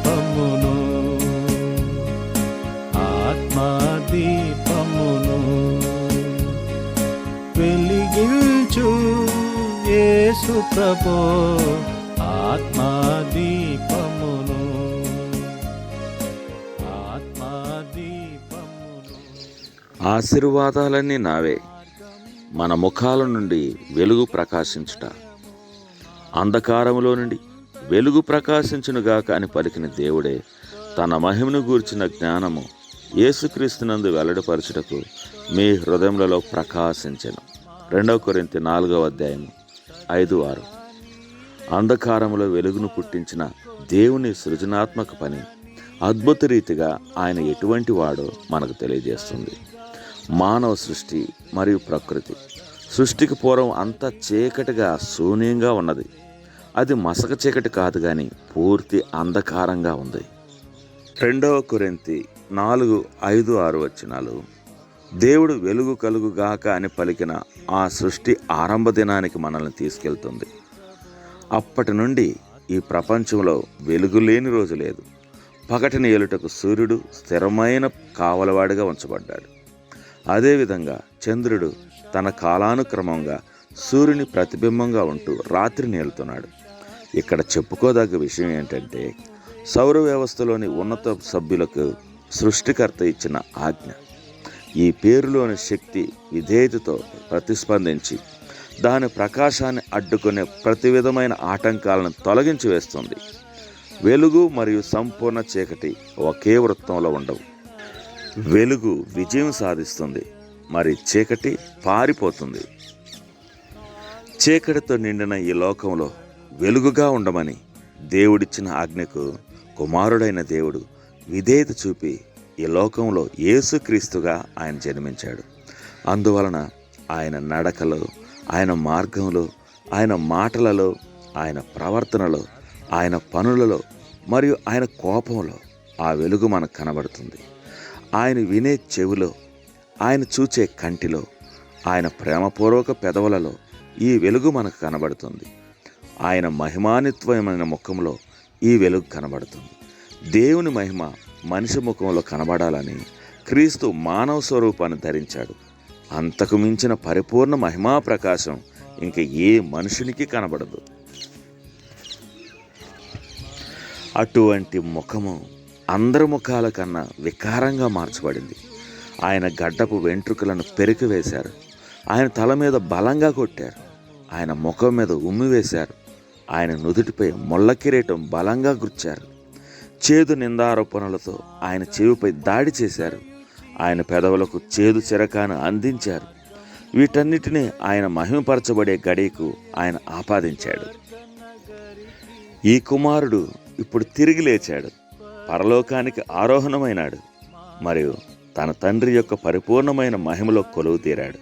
దీపమును, ఆత్మా దీపమును వెలిగించు యేసు ప్రభో, ఆత్మా దీపమును, ఆత్మా దీపమును. ఆశీర్వాదాలన్నీ నావే, మన ముఖాల నుండి వెలుగు ప్రకాశించుట. అంధకారములో నుండి వెలుగు ప్రకాశించునుగాక అని పలికిన దేవుడే తన మహిమను గూర్చిన జ్ఞానము యేసుక్రీస్తునందు వెల్లడిపరచుటకు మీ హృదయములలో ప్రకాశించెను. 2 కొరింథీ 4:5-6. అంధకారములో వెలుగును పుట్టించిన దేవుని సృజనాత్మక పని అద్భుత రీతిగా ఆయన ఎటువంటి వాడో మనకు తెలియజేస్తుంది. మానవ సృష్టి మరియు ప్రకృతి. సృష్టికి పూర్వం అంతా చీకటిగా శూన్యంగా ఉన్నది. అది మసక చీకటి కాదు కానీ పూర్తి అంధకారంగా ఉంది. 2 కొరింథీ 4:5-6 దేవుడు వెలుగు కలుగుగాక అని పలికిన ఆ సృష్టి ఆరంభ దినానికి మనల్ని తీసుకెళ్తుంది. అప్పటి నుండి ఈ ప్రపంచంలో వెలుగు లేని రోజు లేదు. పగటిని ఏలుటకు సూర్యుడు స్థిరమైన కావలవాడిగా ఉంచబడ్డాడు. అదేవిధంగా చంద్రుడు తన కాలానుక్రమంగా సూర్యుని ప్రతిబింబంగా ఉంటూ రాత్రిని ఏలుతున్నాడు. ఇక్కడ చెప్పుకోదగ్గ విషయం ఏంటంటే, సౌర వ్యవస్థలోని ఉన్నత సభ్యులకు సృష్టికర్త ఇచ్చిన ఆజ్ఞ. ఈ పేరులోని శక్తి విధేయతతో ప్రతిస్పందించి దాని ప్రకాశాన్ని అడ్డుకునే ప్రతి విధమైన ఆటంకాలను తొలగించి వేస్తుంది. వెలుగు మరియు సంపూర్ణ చీకటి ఒకే వృత్తంలో ఉండవు. వెలుగు విజయం సాధిస్తుంది, మరి చీకటి పారిపోతుంది. చీకటితో నిండిన ఈ లోకంలో వెలుగుగా ఉండమని దేవుడిచ్చిన ఆజ్ఞకు కుమారుడైన దేవుడు విధేయత చూపి ఈ లోకంలో యేసుక్రీస్తుగా ఆయన జన్మించాడు. అందువలన ఆయన నడకలో, ఆయన మార్గంలో, ఆయన మాటలలో, ఆయన ప్రవర్తనలో, ఆయన పనులలో మరియు ఆయన కోపంలో ఆ వెలుగు మనకు కనబడుతుంది. ఆయన వినే చెవిలో, ఆయన చూచే కంటిలో, ఆయన ప్రేమపూర్వక పెదవులలో ఈ వెలుగు మనకు కనబడుతుంది. ఆయన మహిమాన్వితమైన ముఖంలో ఈ వెలుగు కనబడుతుంది. దేవుని మహిమ మనిషి ముఖంలో కనబడాలని క్రీస్తు మానవ స్వరూపాన్ని ధరించాడు. అంతకు మించిన పరిపూర్ణ మహిమా ప్రకాశం ఇంక ఏ మనుషునికి కనబడదు. అటువంటి ముఖము అందరి ముఖాల కన్నా వికారంగా మార్చబడింది. ఆయన గడ్డపు వెంట్రుకలను పెరికివేశారు. ఆయన తల మీద బలంగా కొట్టారు. ఆయన ముఖం మీద ఉమ్మివేశారు. ఆయన నుదుటిపై ముళ్ళ కిరీటం బలంగా గుచ్చారు. చేదు నిందారోపణలతో ఆయన చెవిపై దాడి చేశారు. ఆయన పెదవులకు చేదు చిరకాను అందించారు. వీటన్నిటినీ ఆయన మహిమపరచబడే గడియకు ఆయన ఆపాదించాడు. ఈ కుమారుడు ఇప్పుడు తిరిగి లేచాడు, పరలోకానికి ఆరోహణమైనాడు మరియు తన తండ్రి యొక్క పరిపూర్ణమైన మహిమలో కొలువు తీరాడు.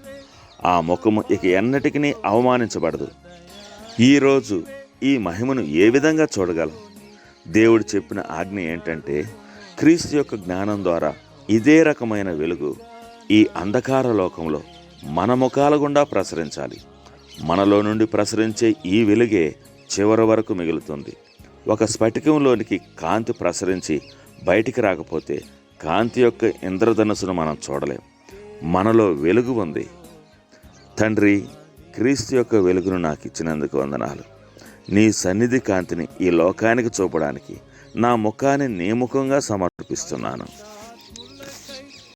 ఆ ముఖము ఇక ఎన్నటికీ అవమానించబడదు. ఈరోజు ఈ మహిమను ఏ విధంగా చూడగలం? దేవుడు చెప్పిన ఆజ్ఞ ఏంటంటే, క్రీస్తు యొక్క జ్ఞానం ద్వారా ఇదే రకమైన వెలుగు ఈ అంధకార లోకంలో మన ముఖాల గుండా ప్రసరించాలి. మనలో నుండి ప్రసరించే ఈ వెలుగే చివరి వరకు మిగులుతుంది. ఒక స్ఫటికంలోనికి కాంతి ప్రసరించి బయటికి రాకపోతే కాంతి యొక్క ఇంద్రధనుసును మనం చూడలేం. మనలో వెలుగు ఉంది. తండ్రి, క్రీస్తు యొక్క వెలుగును నాకు ఇచ్చినందుకు వందనాలు. నీ సన్నిధి కాంతిని ఈ లోకానికి చూపడానికి నా ముఖాన్ని నీ ముఖంగా సమర్పిస్తున్నాను.